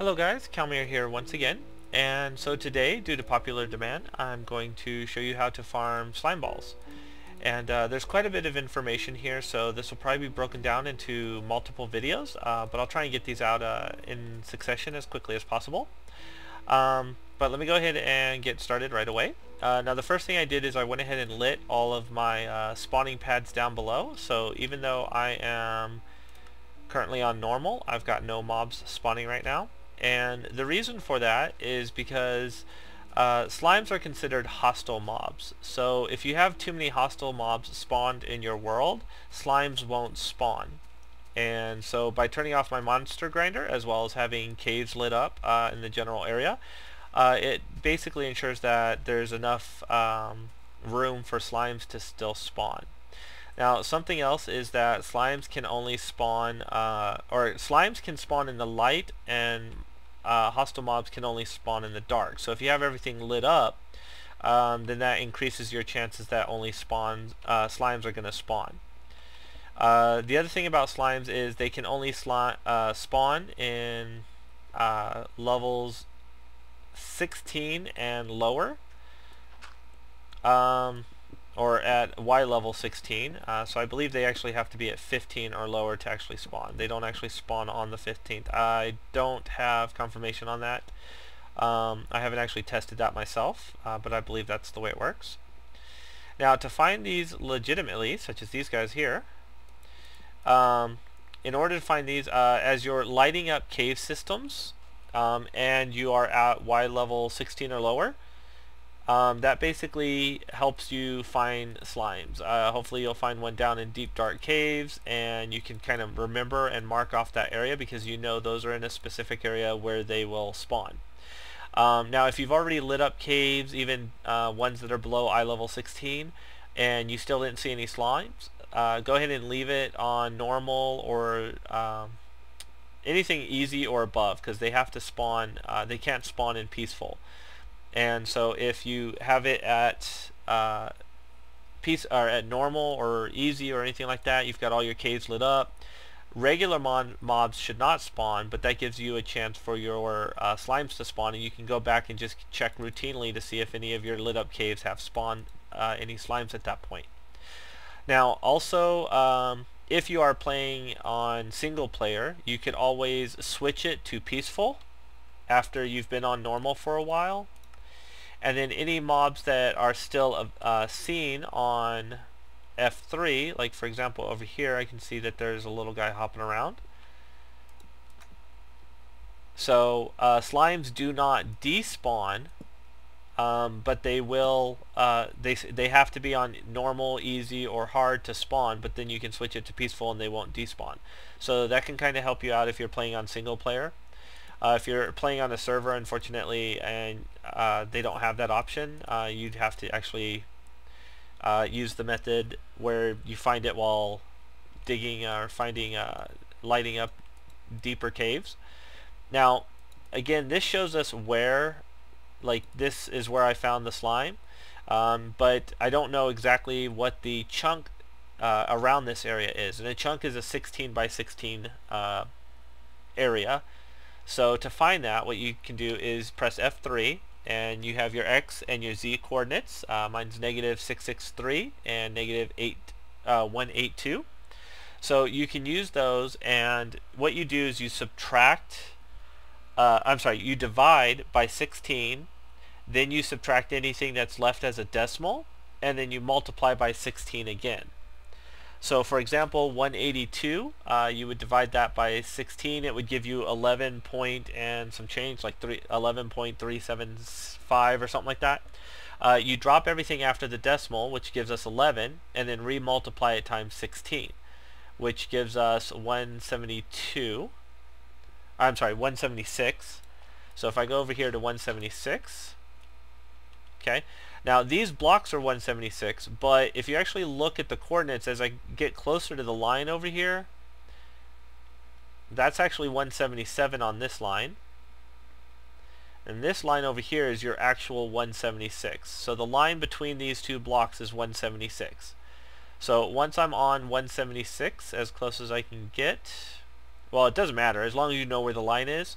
Hello guys, Kalmier here once again, and so today, due to popular demand, I'm going to show you how to farm slime balls. And there's quite a bit of information here, so this will probably be broken down into multiple videos, but I'll try and get these out in succession as quickly as possible. But let me go ahead and get started right away. Now the first thing I did is I went ahead and lit all of my spawning pads down below, so even though I am currently on normal, I've got no mobs spawning right now. And the reason for that is because slimes are considered hostile mobs. So if you have too many hostile mobs spawned in your world, slimes won't spawn. And so by turning off my monster grinder as well as having caves lit up in the general area, it basically ensures that there's enough room for slimes to still spawn. Now something else is that slimes can only spawn, or slimes can spawn in the light, and hostile mobs can only spawn in the dark. So if you have everything lit up, then that increases your chances that only slimes are going to spawn. The other thing about slimes is they can only spawn in levels 16 and lower. Or at Y level 16, so I believe they actually have to be at 15 or lower to actually spawn. They don't actually spawn on the 15th. I don't have confirmation on that. I haven't actually tested that myself, but I believe that's the way it works. Now to find these legitimately, such as these guys here, in order to find these, as you're lighting up cave systems, and you are at Y level 16 or lower, that basically helps you find slimes. Hopefully you'll find one down in deep dark caves, and you can kind of remember and mark off that area because you know those are in a specific area where they will spawn. Now if you've already lit up caves, even ones that are below eye level 16, and you still didn't see any slimes, go ahead and leave it on normal or anything easy or above, because they have to spawn, they can't spawn in peaceful. And so if you have it at at normal or easy or anything like that, you've got all your caves lit up. Regular mobs should not spawn, but that gives you a chance for your slimes to spawn, and you can go back and just check routinely to see if any of your lit up caves have spawned any slimes at that point. Now also, if you are playing on single player, you could always switch it to peaceful after you've been on normal for a while. And then any mobs that are still seen on F3, like for example over here I can see that there's a little guy hopping around. So slimes do not despawn, but they will, they have to be on normal, easy, or hard to spawn, but then you can switch it to peaceful and they won't despawn. So that can kind of help you out if you're playing on single player. If you're playing on a server, unfortunately, and they don't have that option, you'd have to actually use the method where you find it while digging or lighting up deeper caves. Now, again, this shows us where, like this is where I found the slime, but I don't know exactly what the chunk around this area is. And a chunk is a 16 by 16 area. So to find that, what you can do is press F3, and you have your X and your Z coordinates. Mine's negative 663 and negative 182. So you can use those, and what you do is you subtract, you divide by 16, then you subtract anything that's left as a decimal, and then you multiply by 16 again. So for example, 182, you would divide that by 16, it would give you 11 point and some change, like 11.375 or something like that. You drop everything after the decimal, which gives us 11, and then re-multiply it times 16, which gives us 176. So if I go over here to 176, okay, now these blocks are 176, but if you actually look at the coordinates as I get closer to the line over here, that's actually 177 on this line. And this line over here is your actual 176. So the line between these two blocks is 176. So once I'm on 176, as close as I can get, well, it doesn't matter as long as you know where the line is.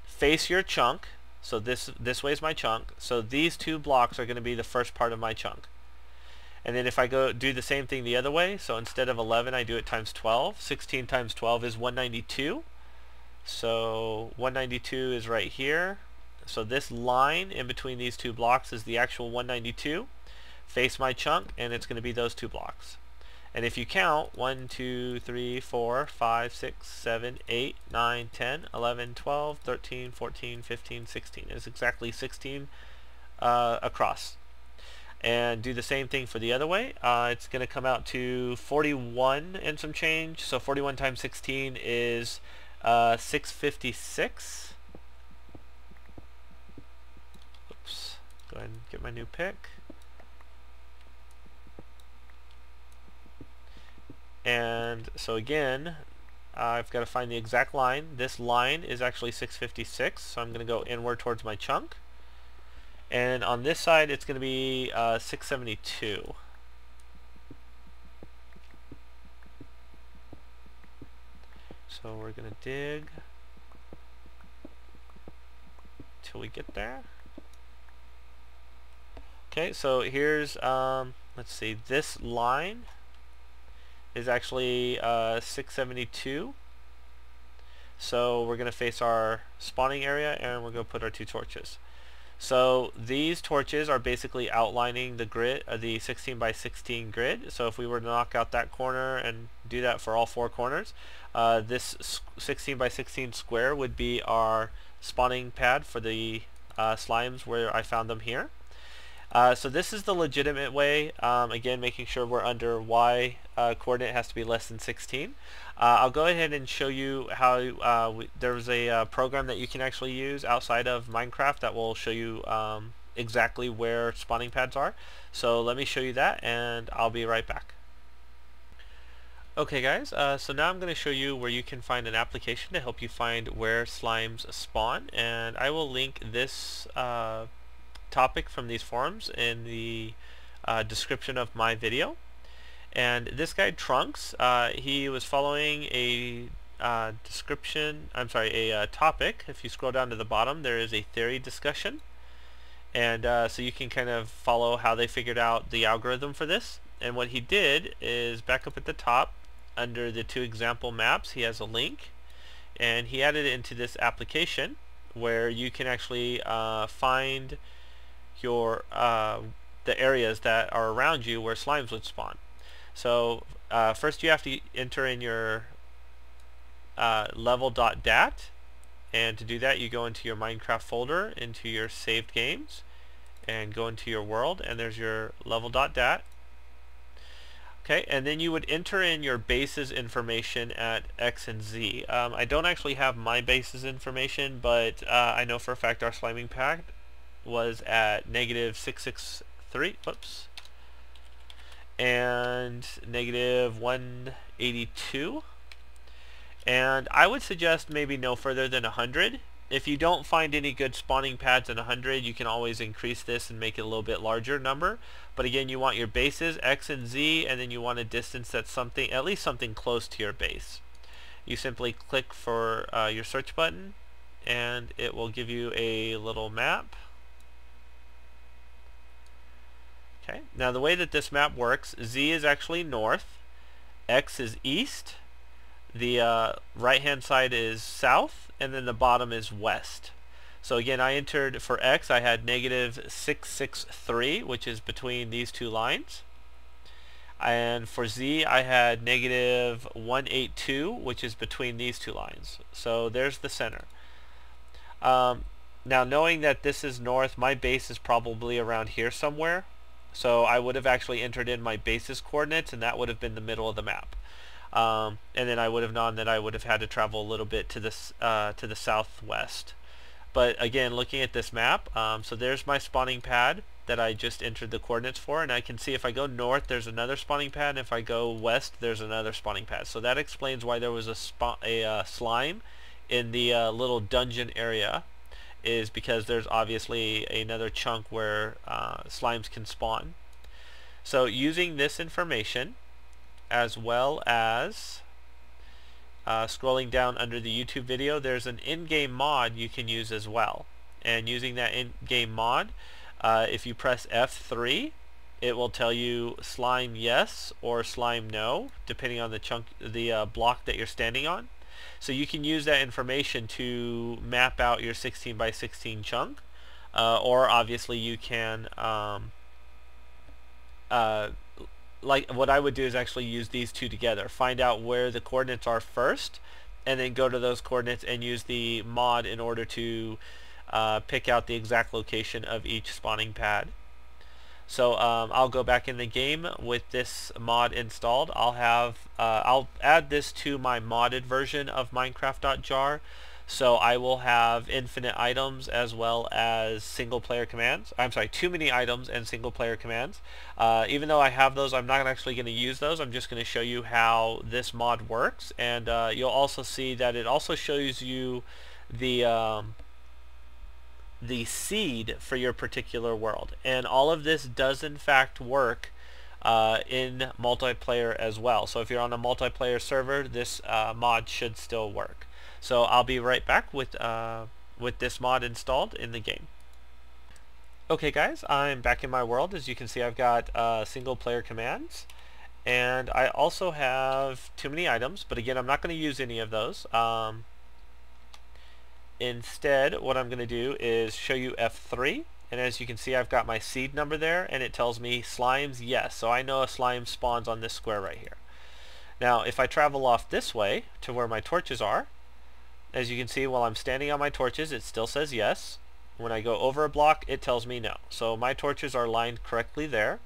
face your chunk. So this way is my chunk. So these two blocks are going to be the first part of my chunk. And then if I go do the same thing the other way, so instead of 11 I do it times 12. 16 times 12 is 192. So 192 is right here. So this line in between these two blocks is the actual 192. Face my chunk, and it's going to be those two blocks. And if you count 1, 2, 3, 4, 5, 6, 7, 8, 9, 10, 11, 12, 13, 14, 15, 16. It's exactly 16 across. And do the same thing for the other way. It's going to come out to 41 and some change. So 41 times 16 is 656. Oops. Go ahead and get my new pick. And so again, I've got to find the exact line. This line is actually 656, so I'm going to go inward towards my chunk. And on this side, it's going to be 672. So we're going to dig till we get there. Okay, so here's, let's see, this line is actually 672. So we're going to face our spawning area, and we're going to put our two torches. So these torches are basically outlining the grid, the 16 by 16 grid. So if we were to knock out that corner and do that for all four corners, this 16 by 16 square would be our spawning pad for the slimes where I found them here. So this is the legitimate way, again making sure we're under Y coordinate has to be less than 16. I'll go ahead and show you how there's a program that you can actually use outside of Minecraft that will show you exactly where spawning pads are. So let me show you that, and I'll be right back. Okay guys, so now I'm going to show you where you can find an application to help you find where slimes spawn, and I will link this topic from these forums in the description of my video. And this guy Trunks, he was following a topic. If you scroll down to the bottom, there is a theory discussion, and so you can kind of follow how they figured out the algorithm for this. And what he did is, back up at the top under the two example maps, he has a link, and he added it into this application where you can actually find your the areas that are around you where slimes would spawn. So first you have to enter in your level.dat, and to do that you go into your Minecraft folder, into your saved games, and go into your world, and there's your level.dat. Okay, and then you would enter in your bases information at X and Z. I don't actually have my bases information, but I know for a fact our sliming pad was at -663, whoops, and -182, and I would suggest maybe no further than 100. If you don't find any good spawning pads in 100, you can always increase this and make it a little bit larger number. But again, you want your bases X and Z, and then you want a distance that's at least something close to your base. You simply click for your search button, and it will give you a little map. Okay, now the way that this map works, Z is actually north, X is east, the right hand side is south, and then the bottom is west. So again, I entered for X, I had -663, which is between these two lines. And for Z, I had -182, which is between these two lines. So there's the center. Now knowing that this is north, my base is probably around here somewhere. So I would have actually entered in my base's coordinates, and that would have been the middle of the map. And then I would have known that I would have had to travel a little bit to the southwest. But again, looking at this map, so there's my spawning pad that I just entered the coordinates for, and I can see if I go north there's another spawning pad, and if I go west there's another spawning pad. So that explains why there was a slime in the little dungeon area, is because there's obviously another chunk where slimes can spawn. So using this information, as well as scrolling down under the YouTube video, there's an in-game mod you can use as well. And using that in-game mod, if you press F3, it will tell you slime yes or slime no, depending on the block that you're standing on. So you can use that information to map out your 16 by 16 chunk, or obviously you can like what I would do is actually use these two together. Find out where the coordinates are first, and then go to those coordinates and use the mod in order to pick out the exact location of each spawning pad. So I'll go back in the game with this mod installed. I'll add this to my modded version of Minecraft.jar. So I will have infinite items as well as single player commands. I'm sorry, too many items and single player commands. Even though I have those, I'm not actually going to use those. I'm just going to show you how this mod works, and you'll also see that it also shows you the seed for your particular world. And all of this does in fact work in multiplayer as well. So if you're on a multiplayer server, this mod should still work. So I'll be right back with this mod installed in the game. Okay guys, I'm back in my world. As you can see, I've got single player commands, and I also have too many items, but again, I'm not going to use any of those. Instead, what I'm going to do is show you F3, and as you can see, I've got my seed number there, and it tells me slimes yes, so I know a slime spawns on this square right here. Now if I travel off this way to where my torches are, as you can see, while I'm standing on my torches, it still says yes. When I go over a block, it tells me no. So my torches are lined correctly there.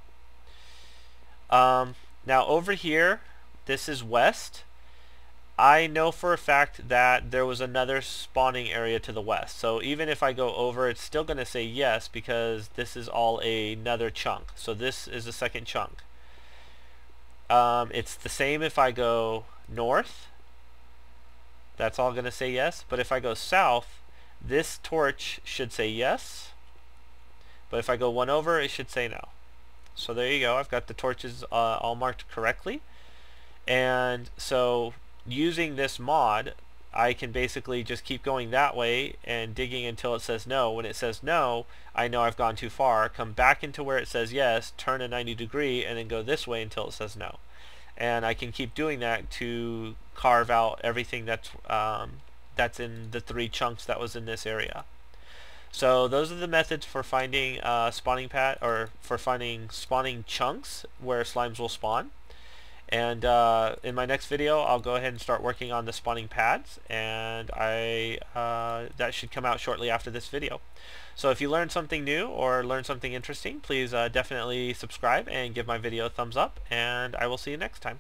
Now over here, this is west. I know for a fact that there was another spawning area to the west. So even if I go over, it's still going to say yes because this is all another chunk. So this is the second chunk. It's the same if I go north. That's all going to say yes. But if I go south, this torch should say yes. But if I go one over, it should say no. So there you go. I've got the torches all marked correctly. And so using this mod, I can basically just keep going that way and digging until it says no. When it says no, I know I've gone too far. Come back into where it says yes, turn a 90 degree, and then go this way until it says no. And I can keep doing that to carve out everything that's in the 3 chunks that was in this area. So those are the methods for finding spawning pad, or for finding spawning chunks where slimes will spawn. And in my next video, I'll go ahead and start working on the spawning pads, and that should come out shortly after this video. So if you learned something new or learned something interesting, please definitely subscribe and give my video a thumbs up, and I will see you next time.